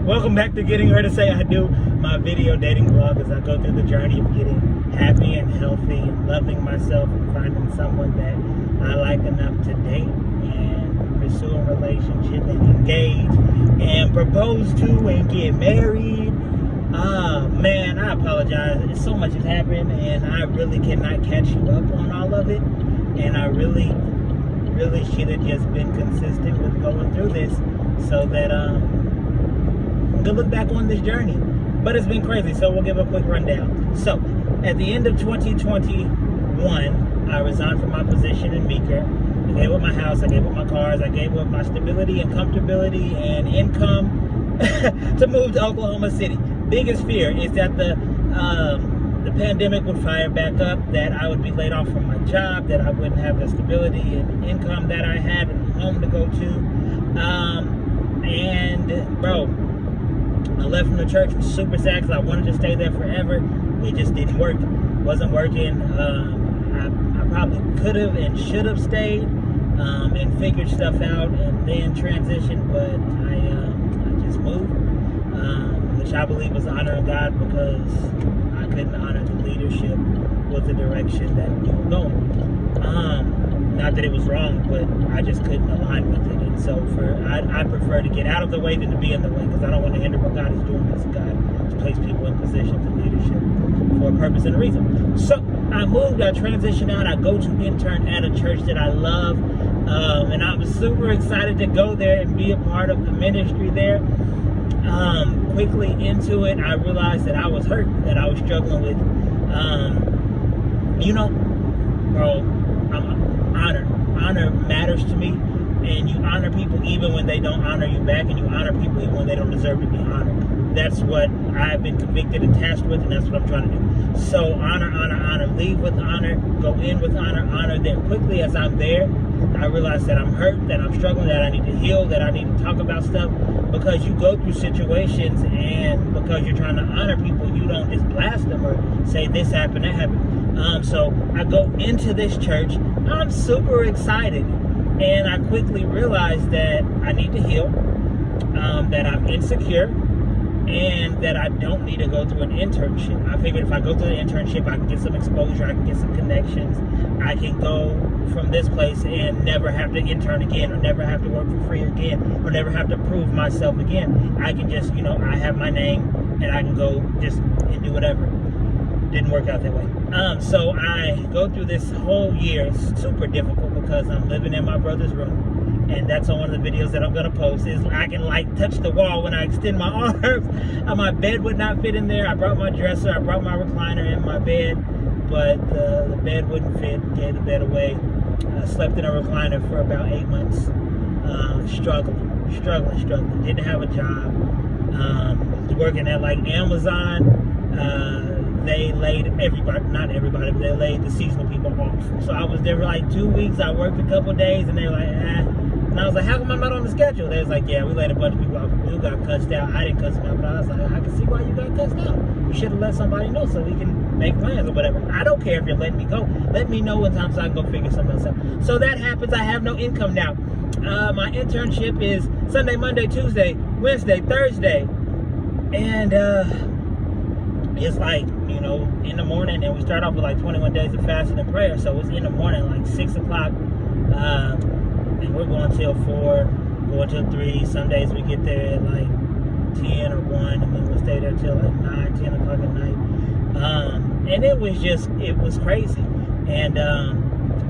Welcome back to Getting Her to Say I Do, my video dating vlog as I go through the journey of getting happy and healthy and loving myself and finding someone that I like enough to date and pursue a relationship and engage and propose to and get married. Man, I apologize. So much has happened and I really cannot catch you up on all of it. And I really should have just been consistent with going through this so that to look back on this journey. But it's been crazy, so we'll give a quick rundown. So at the end of 2021, I resigned from my position in Meeker. I gave up my house, I gave up my cars, I gave up my stability and comfortability and income to move to Oklahoma City. Biggest fear is that the pandemic would fire back up, that I would be laid off from my job, that I wouldn't have the stability and income that I had and home to go to. And bro, I left from the church, was super sad because I wanted to stay there forever. It just didn't work. Wasn't working. I probably could have and should have stayed and figured stuff out and then transitioned, but I just moved, which I believe was honoring God because I couldn't honor the leadership with the direction that we were going. Not that it was wrong, but I just couldn't align with it. And so I prefer to get out of the way than to be in the way because I don't want to hinder what God is doing because God has placed people in positions of leadership for a purpose and a reason. So I moved, I transitioned out, I go to intern at a church that I love. And I was super excited to go there and be a part of the ministry there. Quickly into it, I realized that I was hurt, that I was struggling with, bro, honor matters to me, and you honor people even when they don't honor you back, and you honor people even when they don't deserve to be honored. That's what I've been convicted and tasked with, and that's what I'm trying to do. So honor, leave with honor, go in with honor there. Quickly as I'm there, I realize that I'm hurt, that I'm struggling, that I need to heal, that I need to talk about stuff, because you go through situations and because you're trying to honor people, you don't just blast them or say this happened, that happened. So I go into this church, I'm super excited, and I quickly realize that I need to heal, that I'm insecure, and that I don't need to go through an internship. I figured if I go through the internship, I can get some exposure, I can get some connections, I can go from this place and never have to intern again, or never have to work for free again, or never have to prove myself again. I can just, I have my name, and I can go just and do whatever. Didn't work out that way. So I go through this whole year. It's super difficult because I'm living in my brother's room. And that's on one of the videos that I'm going to post, is I can touch the wall when I extend my arms. My bed would not fit in there. I brought my dresser, I brought my recliner in my bed, but the bed wouldn't fit. Gave the bed away. I slept in a recliner for about 8 months. Struggling. Didn't have a job. Was working at Amazon. They laid not everybody, but they laid the seasonal people off. So I was there for 2 weeks. I worked a couple days, and they were like, And I was like, how come I'm not on the schedule? They was like, yeah, we laid a bunch of people off. You got cussed out. I didn't cuss them out, but I was like, I can see why you got cussed out. You should have let somebody know so we can make plans or whatever. I don't care if you're letting me go. Let me know one time so I can go figure something else out. So that happens. I have no income now. My internship is Sunday, Monday, Tuesday, Wednesday, Thursday. And it's in the morning, and we start off with 21 days of fasting and prayer. So it's in the morning, 6 o'clock. And we're going till 4, going till 3. Some days we get there at 10 or 1, and then we'll stay there till 9, 10 o'clock at night. And it was crazy. And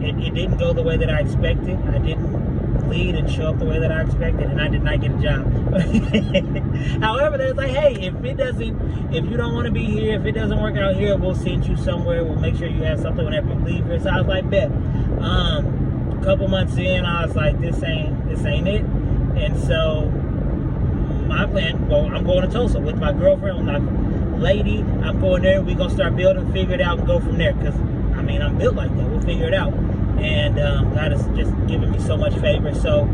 it didn't go the way that I expected. I didn't lead and show up the way that I expected, and I did not get a job. However, they're like, hey, if you don't want to be here, if it doesn't work out here, we'll send you somewhere. We'll make sure you have something whenever you leave here. So I was like, bet. A couple months in, I was like, this ain't it. And so my plan, I'm going to Tulsa with my girlfriend, with my lady. I'm going there. We're going to start building, figure it out, and go from there. Because, I'm built like that. We'll figure it out. And God has just given me so much favor. So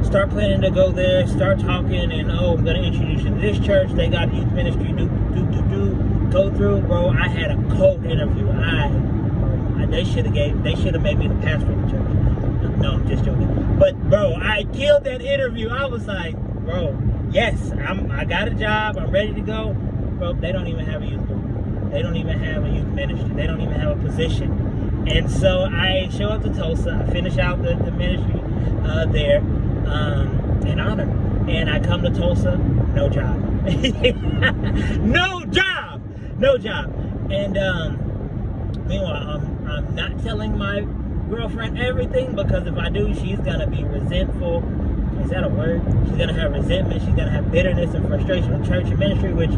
start planning to go there, start talking, and I'm going to introduce you to this church. They got youth ministry, go through. Bro, I had a cold interview. They should have made me the pastor of the church. No, I'm just joking. But bro, I killed that interview. I was like, bro, Yes, I got a job. I'm ready to go. Bro, they don't even have a youth group. They don't even have a youth ministry. They don't even have a position. And so I show up to Tulsa. I finish out the ministry there in honor. And I come to Tulsa, no job. No job! No job. And meanwhile, I'm not telling my girlfriend everything, because if I do, she's going to be resentful. Is that a word? She's going to have resentment. She's going to have bitterness and frustration with church and ministry, which,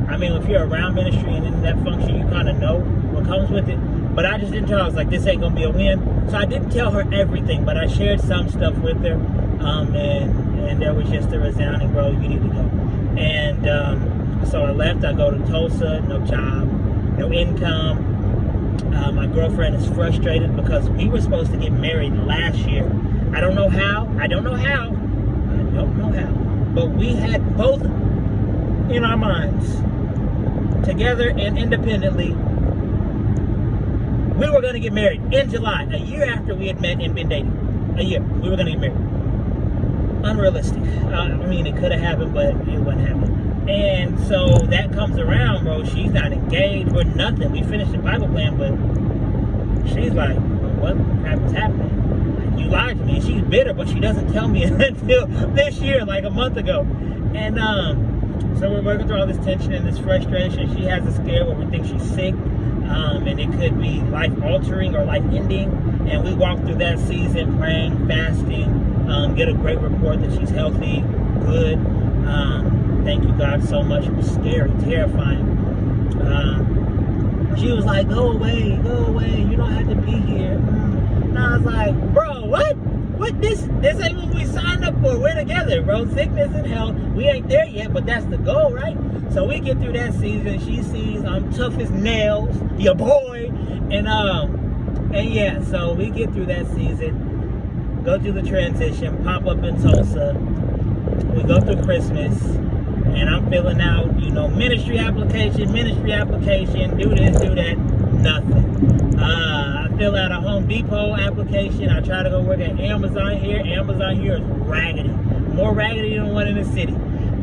I mean, if you're around ministry and in that function, you kind of know what comes with it. But I just didn't tell her. I was like, this ain't going to be a win. So I didn't tell her everything, but I shared some stuff with her. And there was just a resounding, bro, you need to go. And so I left. I go to Tulsa, no job, no income. My girlfriend is frustrated because we were supposed to get married last year. I don't know how. But we had both in our minds, together and independently, we were going to get married in July, a year after we had met and been dating. A year. We were going to get married. Unrealistic. I mean, it could have happened, but it wouldn't happen. And so that comes around, bro. She's not engaged. We're nothing. We finished the Bible plan, but she's like, well, what crap is happening? You lied to me. She's bitter, but she doesn't tell me until this year, like a month ago. And so we're working through all this tension and this frustration. She has a scare where we think she's sick, and it could be life-altering or life-ending. And we walk through that season praying, fasting, get a great report that she's healthy, good. Thank you, God, so much. It was scary, terrifying. She was like, go away, you don't have to be here. And I was like, bro, what? This ain't what we signed up for. We're together, bro. Sickness and health. We ain't there yet, but that's the goal, right? So we get through that season. She sees I'm tough as nails, your boy. And yeah, so we get through that season, go through the transition, pop up in Tulsa. We go through Christmas, and I'm filling out, ministry application, do this, do that, nothing. I fill out a Home Depot application. I try to go work at Amazon here. Amazon here is raggedy. More raggedy than one in the city.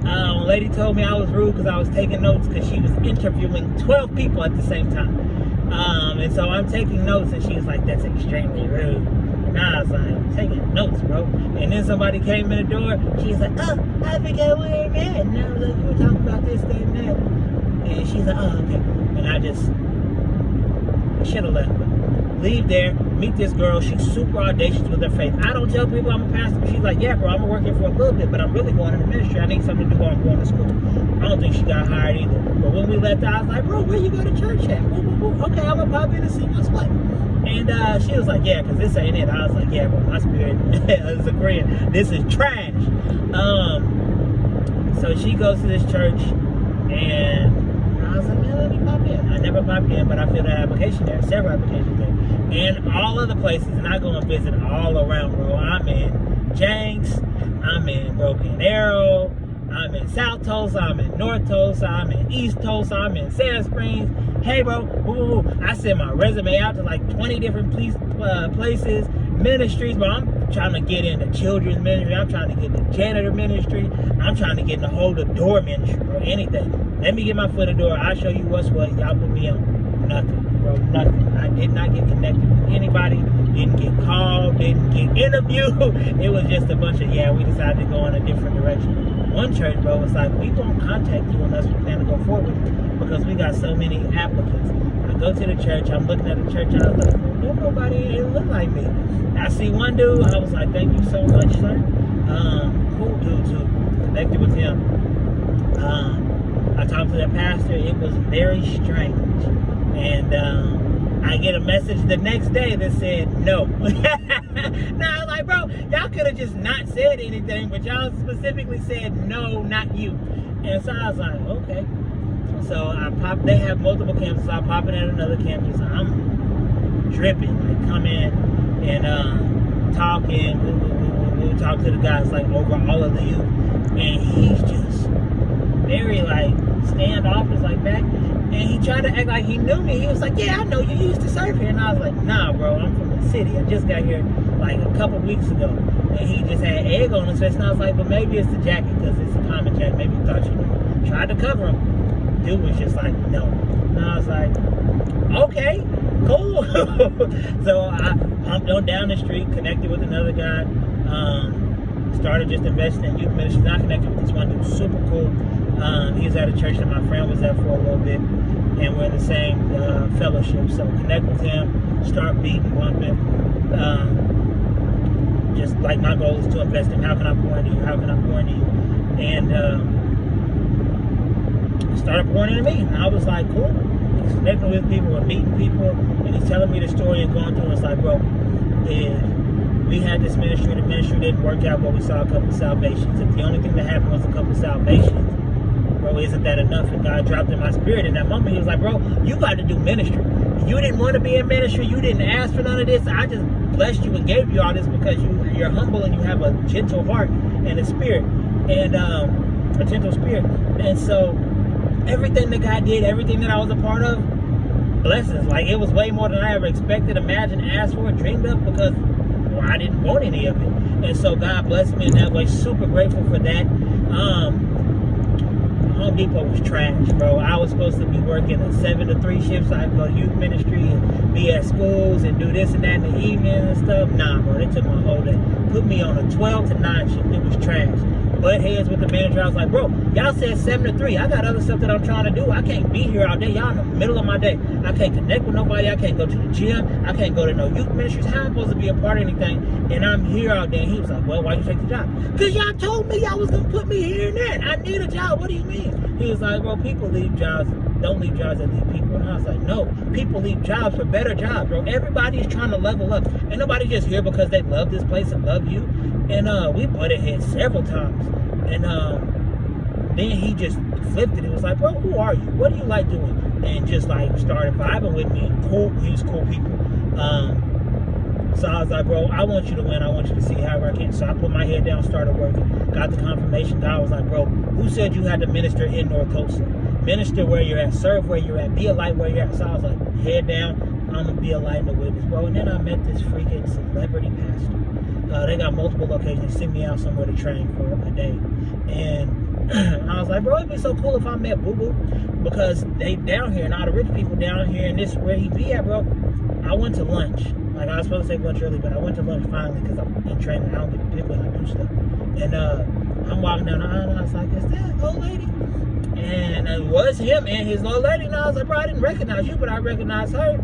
A lady told me I was rude because I was taking notes because she was interviewing 12 people at the same time. And so I'm taking notes, and she was like, that's extremely rude. And I was like, taking notes, bro. And then somebody came in the door. She's like, oh, I forgot where you're at. And I was like, you were talking about this, that, and that. And she's like, oh, okay. And I should have left. Leave there, meet this girl. She's super audacious with her faith. I don't tell people I'm a pastor, but she's like, yeah, bro, I'm gonna work here for a little bit, but I'm really going into ministry. I need something to do while I'm going to school. I don't think she got hired either. But when we left, I was like, bro, where you go to church at? Okay, I'm gonna pop in and see what's what. And she was like, yeah, because this ain't it. I was like, yeah, bro, my spirit is agreeing. This is trash. So she goes to this church, and I was like, man, let me pop in. I never popped in, but I filled that application there, several applications there. And all other places, and I go and visit all around, bro. I'm in Jenks, I'm in Broken Arrow, I'm in South Tulsa, I'm in North Tulsa, I'm in East Tulsa, I'm in Sand Springs. Hey, bro, I sent my resume out to like 20 different places, ministries, but I'm trying to get into children's ministry. I'm trying to get into janitor ministry. I'm trying to get in the hold the door ministry, bro, anything. Let me get my foot in the door. I'll show you what's what. Y'all put me on. Nothing, bro, nothing. I did not get connected with anybody. Didn't get called. Didn't get interviewed. It was just a bunch of, we decided to go in a different direction. One church, bro, was like, we won't contact you unless we plan to go forward because we got so many applicants. I go to the church. I'm looking at the church. I was like, don't nobody here look like me. I see one dude. I was like, thank you so much, sir. Cool dude, too. Connected with him. I talked to that pastor. It was very strange. And I get a message the next day that said no. Now, I was like, bro, y'all could have just not said anything, but y'all specifically said no, not you. And so I was like, okay. So they have multiple campuses. I pop in at another campus. I'm dripping. Like, come in and talking. We'll talk to the guys like over all of the youth. And he's just very like standoffish like that. And he tried to act like he knew me. He was like, yeah, I know you used to serve here. And I was like, nah, bro, I'm from the city. I just got here like a couple weeks ago. And he just had egg on his face. And I was like, but maybe it's the jacket because it's a common haven't changed. Maybe you thought you knew. Tried to cover him. Dude was just like, no. And I was like, okay, cool. So I pumped on down the street, connected with another guy. Started just investing in youth ministries. I connected with this one dude, super cool. He was at a church that my friend was at for a little bit, and we're in the same fellowship. So connect with him, start beating, bumping. Just like my goal is to invest in how can I pour into you, how can I pour into you, and started pouring into me. And I was like, cool. He's connecting with people and meeting people, and he's telling me the story and going through. And it's like, bro, we had this ministry, the ministry didn't work out, but we saw a couple of salvations. If the only thing that happened was a couple of salvations, bro, isn't that enough? And God dropped in my spirit in that moment. He was like, bro, you got to do ministry. You didn't want to be in ministry. You didn't ask for none of this. I just blessed you and gave you all this because you're humble and you have a gentle heart and a spirit, and a gentle spirit. And so everything that God did, everything that I was a part of, blessings. Like, it was way more than I ever expected, imagined, asked for, dreamed of, because I didn't want any of it. And so God blessed me in that way. Super grateful for that. Home Depot was trash, bro. I was supposed to be working a 7 to 3 shifts. So I could go to youth ministry and be at schools and do this and that in the evening and stuff. Nah, bro, they took my whole day. Put me on a 12 to 9 shift. It was trash. Butt heads with the manager. I was like, bro, y'all said 7 to 3. I got other stuff that I'm trying to do. I can't be here all day. Y'all in the middle of my day. I can't connect with nobody. I can't go to the gym. I can't go to no youth ministries. How am I supposed to be a part of anything? And I'm here all day. And he was like, well, why'd you take the job? Because y'all told me y'all was going to put me here and there. I need a job. What do you mean? He was like, well, people leave jobs. Don't leave jobs that leave people. And I was like, no. People leave jobs for better jobs, bro. Everybody is trying to level up. Ain't nobody just here because they love this place and love you. And we butted heads several times. And then he just flipped it. It was like, bro, who are you? What do you like doing? And just like started vibing with me. And cool, he was cool people. So I was like, bro, I want you to win. I want you to see however I can. So I put my head down, started working. Got the confirmation. God was like, bro, who said you had to minister in North Tulsa? Minister where you're at. Serve where you're at. Be a light where you're at. So I was like, head down. I'm going to be a light in the witness, bro. And then I met this freaking celebrity pastor. They got multiple locations. Send me out somewhere to train for a day. And I was like, bro, it'd be so cool if I met Boo Boo, because they down here and all the rich people down here, and this is where he be at, bro. I went to lunch. Like, I was supposed to take lunch early, but I went to lunch finally because I'm in training. I don't get to pick when I do stuff. And I'm walking down the aisle, and I was like, is that old lady? And it was him and his old lady. And I was like, bro, I didn't recognize you, but I recognized her.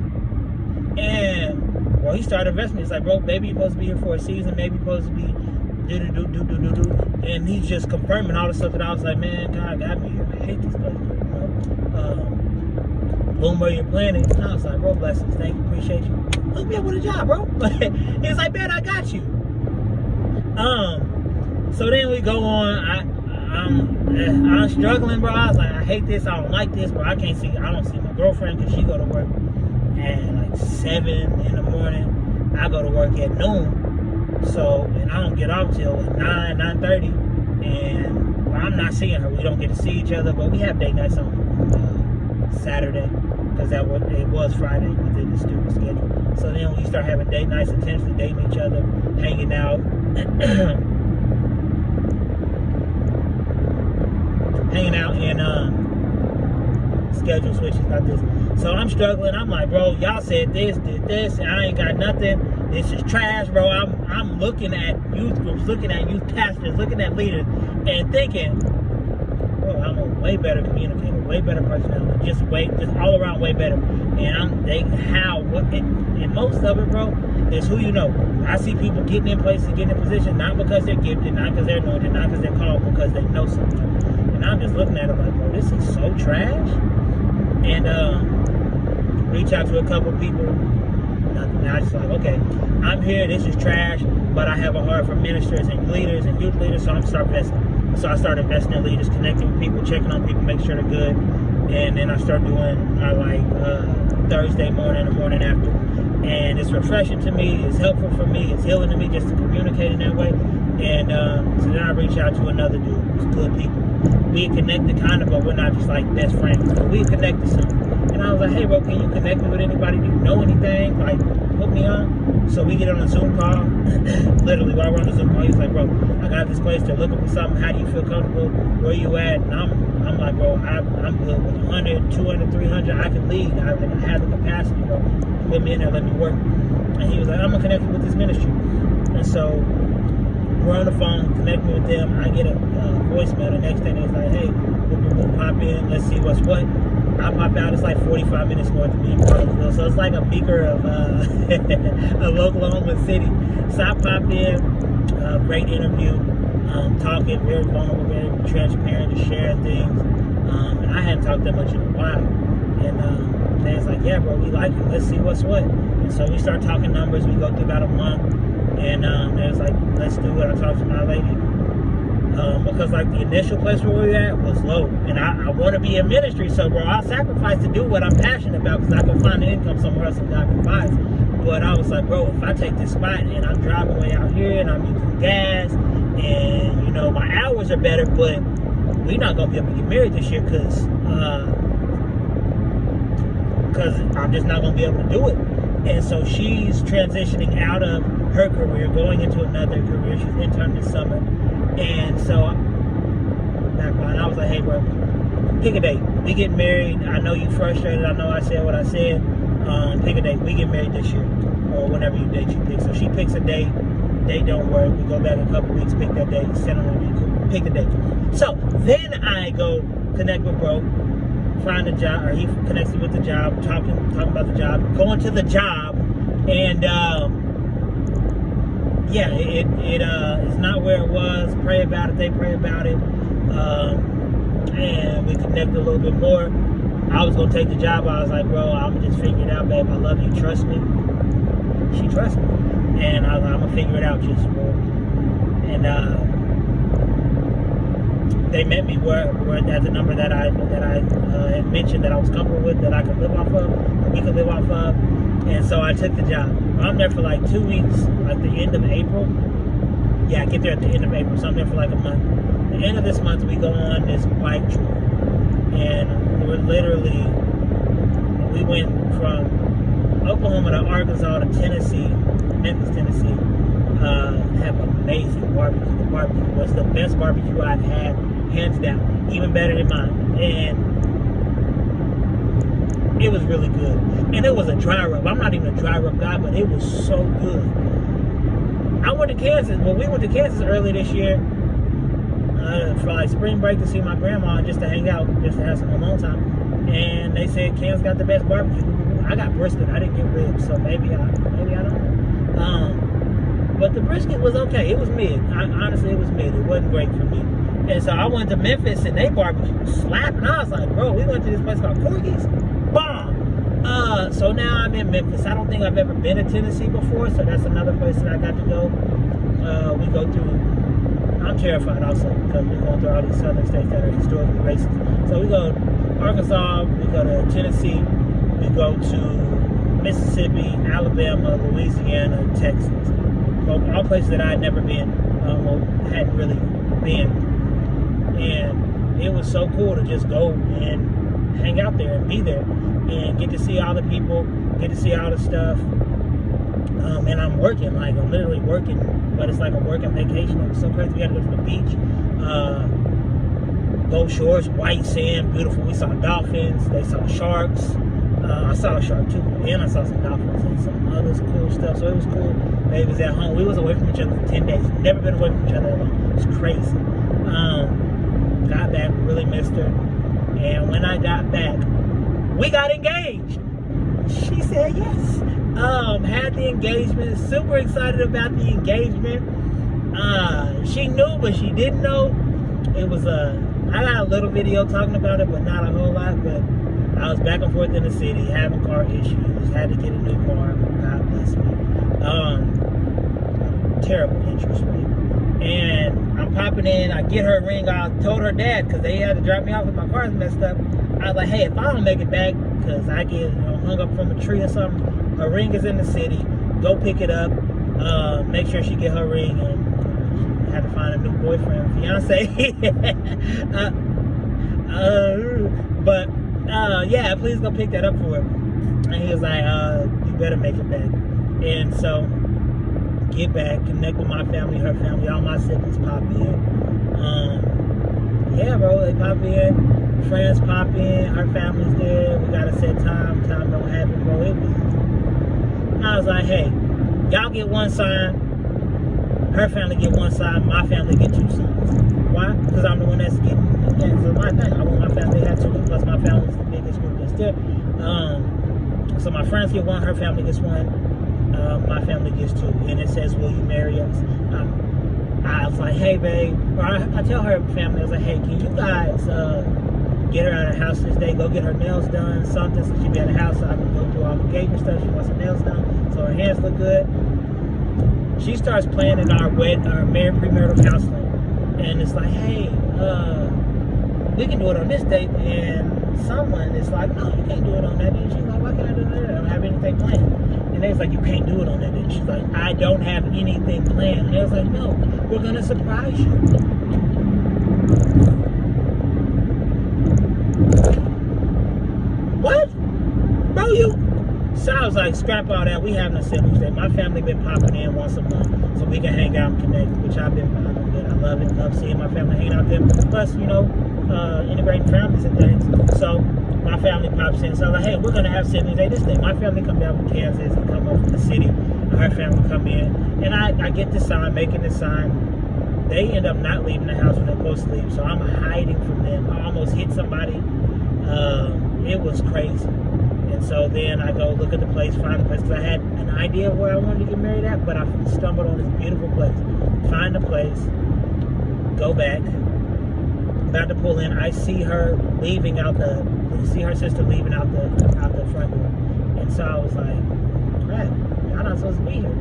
And well, he started investing. He's like, bro, maybe you're supposed to be here for a season. Maybe you're supposed to be do. And he's just confirming all the stuff that I was like, man, God got me here. I hate this place. Bloom where you're planning. And I was like, bro, blessings. Thank you. Appreciate you. Hook me up with a job, bro. He's like, man, I got you. So then we go on. I'm struggling, bro. I was like, I hate this. I don't like this, bro. I don't see my girlfriend because she go to work at like 7 in the morning. I go to work at noon. So, and I don't get off till 9:30. And I'm not seeing her. We don't get to see each other, but we have date nights on Saturday, because it was Friday within the student schedule. So then we start having date nights, intentionally dating each other, hanging out. Hanging out, and schedule switches got this. So I'm struggling. I'm like, bro, y'all said this, did this, and I ain't got nothing. This is trash, bro. I'm looking at youth groups, looking at youth pastors, looking at leaders, and thinking, bro, I'm a way better communicator, way better personality, just all around way better. And I'm thinking and most of it, bro, is who you know. I see people getting in places, getting in positions, not because they're gifted, not because they're anointed, not because they're called, because they know something. And I'm just looking at it like, bro, this is so trash. And reach out to a couple people. And I just like, okay, I'm here, this is trash, but I have a heart for ministers and leaders and youth leaders, so I'm start investing. So I started investing in leaders, connecting with people, checking on people, make sure they're good. And then I start doing my Thursday morning, the morning after. And it's refreshing to me, it's helpful for me, it's healing to me just to communicate in that way. And so then I reach out to another dude who's good people. We connected kind of, but we're not just like best friends. But we connected some. And I was like, hey, bro, can you connect me with anybody? Do you know anything? Like, put me on. So we get on a Zoom call. Literally, while we're on the Zoom call, he's like, bro, I got this place. They're looking for something. How do you feel comfortable? Where you at? And I'm like, bro, I'm good with 100, 200, 300. I can lead. I have the capacity, bro. Put me in there, let me work. And he was like, I'm going to connect you with this ministry. And so we're on the phone, connect me with them. I get a voicemail the next day. And it's like, hey, we'll pop in. Let's see what's what. I pop out. It's like 45 minutes north of me in Cartersville. So it's like a beaker of of Oklahoma City. So I popped in. Great interview. Talking, very vulnerable, very transparent, just sharing things. And I hadn't talked that much in a while. And Dan's like, yeah, bro, we like you. Let's see what's what. And so we start talking numbers. We go through about a month. And Dan's like, let's do it. I talked to my lady. Because like the initial place where we were at was low. And I want to be in ministry. So, bro, I'll sacrifice to do what I'm passionate about because I can find an income somewhere else and God provides. But I was like, bro, if I take this spot and I'm driving way out here and I'm using gas and, you know, my hours are better, but we're not going to be able to get married this year because I'm just not going to be able to do it. And so she's transitioning out of her career, going into another career. She's interned this summer. And so I was like, hey, bro, pick a date. We get married. I know you frustrated. I know I said what I said. Pick a date. We get married this year or whenever you date you pick. So she picks a date. Date don't work. We go back a couple weeks, pick that date, send them pick a date. So then I go connect with bro, find a job, or he connects me with the job, talking about the job, going to the job, and yeah, it's not where it was. Pray about it. They pray about it, and we connect a little bit more. I was gonna take the job. I was like, bro, I'm just figuring it out, babe. I love you. Trust me. She trusts me, and I was like, I'm gonna figure it out, just bro. And they met me where at the number that I had mentioned that I was comfortable with, that I could live off of, we could live off of, and so I took the job. I'm there for like 2 weeks, like the end of April. Yeah, I get there at the end of April, so I'm there for like a month. The end of this month, we go on this bike trip, and we're literally, we went from Oklahoma to Arkansas to Tennessee, Memphis, Tennessee. Have amazing barbecue. The barbecue was the best barbecue I've had, hands down, even better than mine. And it was really good. And it was a dry rub. I'm not even a dry rub guy, but it was so good. I went to Kansas. Well, we went to Kansas early this year for like spring break to see my grandma, just to hang out, just to have some alone time. And they said Kansas got the best barbecue. I got brisket. I didn't get ribs, so maybe I don't know. But the brisket was okay. It was mid. Honestly, it was mid. It wasn't great for me. And so I went to Memphis, and they barbecue was slapping. I was like, bro, we went to this place called Corky's. Bomb. So now I'm in Memphis. I don't think I've ever been to Tennessee before, so that's another place that I got to go. We go through. I'm terrified also because we're going through all these southern states that are historically racist. So we go to Arkansas, we go to Tennessee, we go to Mississippi, Alabama, Louisiana, Texas. All places that I had never been, hadn't really been. And it was so cool to just go and hang out there and be there and get to see all the people, get to see all the stuff. And I'm working, like I'm literally working, but it's like a working vacation. It was so crazy. We had to go to the beach, Gulf Shores, white sand, beautiful. We saw dolphins, they saw sharks. I saw a shark too, and I saw some dolphins and some other cool stuff. So it was cool. They was at home. We was away from each other for 10 days. Never been away from each other alone. It was crazy. Got back, really missed her. And when I got back, we got engaged. She said yes. Had the engagement. Super excited about the engagement. She knew, but she didn't know. It was I got a little video talking about it, but not a whole lot. But I was back and forth in the city, having car issues, had to get a new car. God bless me. Terrible interest rate. And I'm popping in, I get her ring. I told her dad, because they had to drop me off if my car's messed up. I was like, hey, if I don't make it back, because I get hung up from a tree or something, her ring is in the city. Go pick it up. Make sure she get her ring. And had to find a new boyfriend, fiance. But yeah, please go pick that up for him. And he was like, you better make it back. And so, get back, connect with my family, her family, all my siblings pop in. Yeah, bro, they pop in. Friends pop in, our family's there. We got to set time don't happen, bro. I was like, hey, y'all get one sign, her family get one sign, my family get two signs. Why? Because I'm the one that's getting, yeah, so my thing. I want my family to have two, plus my family's the biggest group that's there. So my friends get one, her family gets one, my family gets two. And it says, will you marry us? I was like, hey, babe, or I tell her family, I was like, hey, can you guys get her out of the house this day, go get her nails done, something, so she be out of the house so I can go through all the engagement stuff. She wants her nails done, so her hands look good. She starts planning our married premarital counseling, and it's like, hey, we can do it on this date, and someone is like, no, you can't do it on that date. She's like, why can't I do that? I don't have anything planned. And they was like, you can't do it on that date. She's like, I don't have anything planned. And they was like, no, we're gonna surprise you. What? Bro, you? So I was like, scrap all that. We having a siblings day. My family been popping in once a month so we can hang out and connect, which I've been good. I love it. Love seeing my family hanging out there. Plus, you know, integrating families and things. So my family pops in. So I'm like, hey, we're gonna have siblings day this day. My family come down from Kansas and come up from the city. Her family come in, and I get the sign, making the sign. They end up not leaving the house when they're supposed to leave, so I'm hiding from them. I almost hit somebody. It was crazy. And so then I go look at the place, find the place, because I had an idea of where I wanted to get married at, but I stumbled on this beautiful place. Find the place, go back, about to pull in. I see her leaving out see her sister leaving out the front door. And so I was like, crap, y'all not supposed to be here.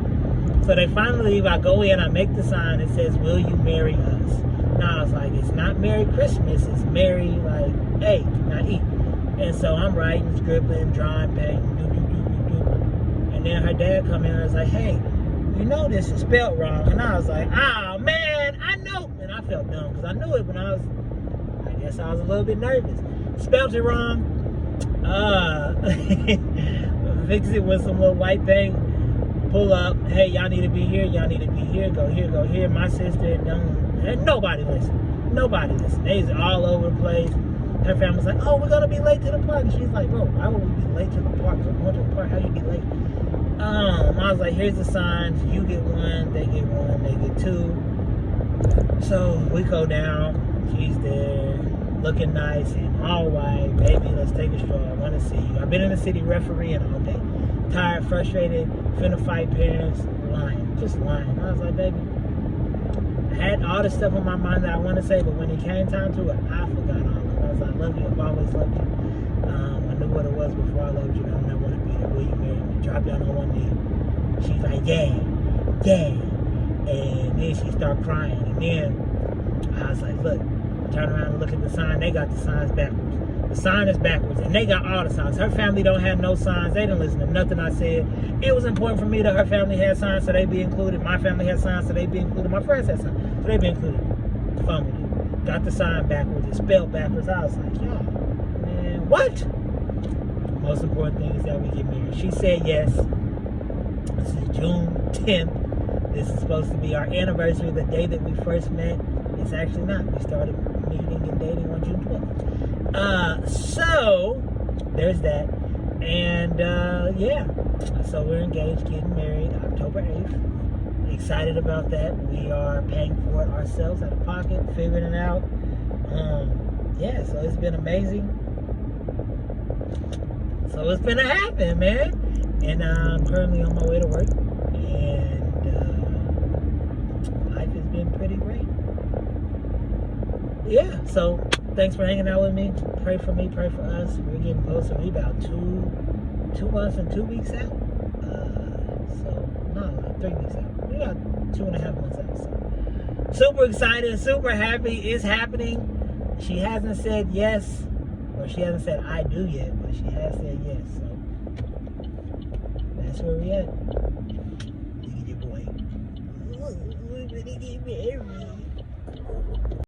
So they finally leave. I go in, I make the sign. It says, will you marry us? Now I was like, it's not Merry Christmas, it's Merry, like, A, not E. And so I'm writing, scribbling, drawing, painting, and then her dad come in and was like, hey, you know this is spelled wrong. And I was like, oh man, I know. And I felt dumb because I knew it, but I guess I was a little bit nervous. Spelled it wrong. Fix it with some little white thing. Pull up, hey, y'all need to be here, y'all need to be here, go here, go here. My sister, and nobody listened. Nobody listened. They was all over the place. Her family's like, oh, we're gonna be late to the park. And she's like, bro, why would we be late to the park? We're going to the park, how you be late? I was like, here's the signs, you get one, they get two. So we go down, she's there, looking nice and all white. Baby, let's take a stroll, I wanna see you. I've been in the city refereeing all day. Tired, frustrated, finna fight parents, lying, just lying. I was like, baby, I had all the stuff on my mind that I want to say, but when it came time to it, I forgot all of it. I was like, I love you, I've always loved you. I knew what it was before I loved you, and I want to be there. Will you marry me? Drop down on one knee. She's like, yeah. And then she started crying, and then I was like, look, turn around and look at the sign. They got the signs backwards. The sign is backwards, and they got all the signs. Her family don't have no signs. They didn't listen to nothing I said. It was important for me that her family had signs, so they be included. My family had signs, so they be included. My friends had signs, so they be included. Fumbled it. Got the sign backwards. It's spelled backwards. I was like, yo, man, what? The most important thing is that we get married. She said yes. This is June 10th. This is supposed to be our anniversary, the day that we first met. It's actually not. We started meeting and dating on June 12th. So there's that, and yeah, so we're engaged, getting married October 8th. Excited about that. We are paying for it ourselves out of pocket, figuring it out. Yeah, so it's been amazing. So it's gonna happen, man. And I'm currently on my way to work, and life has been pretty great. Yeah, so thanks for hanging out with me. Pray for me, pray for us. We're getting closer. We're about 2 months and 2 weeks out. Like 3 weeks out. We got 2.5 months out. So super excited, super happy. It's happening. She hasn't said yes, or she hasn't said I do yet, but she has said yes. So that's where we at. Look at your boy. We're gonna get married.